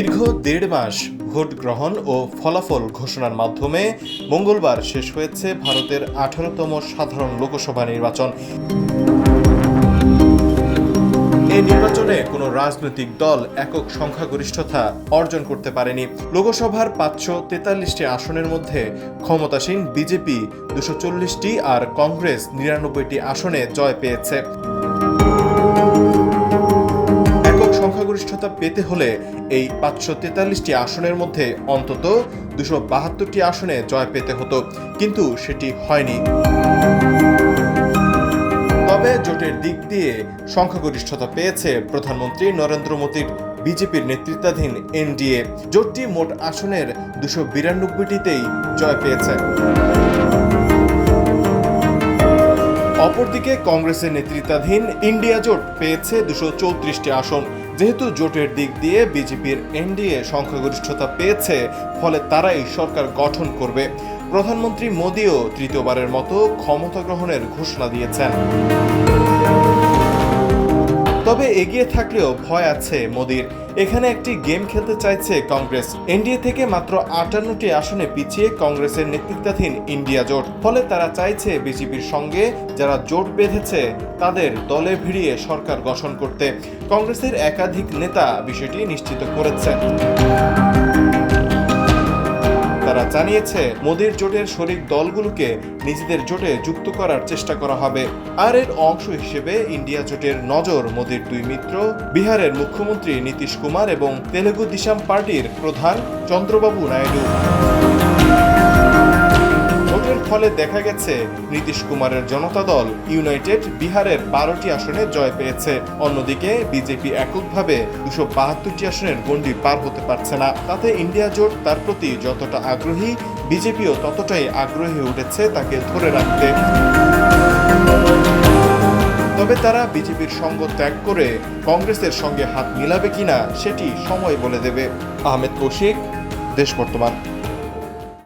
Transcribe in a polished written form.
দীর্ঘ ১.৫ মাস ভোট গ্রহণ ও ফলাফল ঘোষণার মাধ্যমে মঙ্গলবার শেষ হয়েছে ভারতের ১৮তম সাধারণ লোকসভা নির্বাচন। এই নির্বাচনে কোনো রাজনৈতিক দল একক সংখ্যাগরিষ্ঠতা অর্জন করতে পারেনি। লোকসভার ৫৪৩টি আসনের মধ্যে ক্ষমতাসীন বিজেপি ২৪০টি আর কংগ্রেস ৯৯টি আসনে জয় পেয়েছে। সংখ্যাগরিষ্ঠতা পেতে হলে এই ৫৪৩টি আসনের মধ্যে অন্তত ২৭২টি আসনে জয় পেতে হতো, কিন্তু সেটি হয়নি। তবে জোটের দিক দিয়ে সংখ্যাগরিষ্ঠতা পেয়েছে প্রধানমন্ত্রী নরেন্দ্র মোদীর বিজেপির নেতৃত্বাধীন এনডিএ। জোটটি মোট আসনের ২৯২টিতেই জয় পেয়েছে। অপরদিকে কংগ্রেসের নেতৃত্বাধীন ইন্ডিয়া জোট পেয়েছে ২৩৪টি আসন। যেহেতু জোটের দিক দিয়ে বিজেপির এনডিএ সংখ্যাগরিষ্ঠতা পেয়েছে, ফলে তারাই সরকার গঠন করবে। প্রধানমন্ত্রী মোদিও তৃতীয়বারের মতো ক্ষমতা গ্রহণের ঘোষণা দিয়েছেন। তবে এগিয়ে থাকলেও ভয় আছে মোদির। এখানে একটি গেম খেলতে চাইছে কংগ্রেস। এনডিএ থেকে মাত্র ৫৮টি আসনে পিছিয়ে কংগ্রেসের নেতৃত্বাধীন ইন্ডিয়া জোট। ফলে তারা চাইছে বিজেপির সঙ্গে যারা জোট বেঁধেছে তাদের দলে ভিড়িয়ে সরকার গঠন করতে। কংগ্রেসের একাধিক নেতা বিষয়টি নিশ্চিত করেছেন। তারা জানিয়েছে মোদির জোটের শরিক দলগুলোকে নিজেদের জোটে যুক্ত করার চেষ্টা করা হবে। আর এর অংশ হিসেবে ইন্ডিয়া জোটের নজর মোদির দুই মিত্র বিহারের মুখ্যমন্ত্রী নীতিশ কুমার এবং তেলেগু দেশম পার্টির প্রধান চন্দ্রবাবু নাইডু। ভোটের ফলে দেখা গেছে নীতিশ কুমারের জনতা দল ইউনাইটেড বিহারের ১২টি আসনে জয় পেয়েছে। অন্যদিকে বিজেপি এককভাবে ২৭২টি আসনের গণ্ডি পার হতে পারছে না। তাতে ইন্ডিয়া জোট তার প্রতি যতটা আগ্রহী, বিজেপিও ততটাই আগ্রহী উঠেছে তাকে ধরে রাখতে। তবে তারা বিজেপির সঙ্গ ত্যাগ করে কংগ্রেসের সঙ্গে হাত মিলাবে কিনা সেটি সময় বলে দেবে। আহমেদ কৌশিক, দেশ বর্তমান।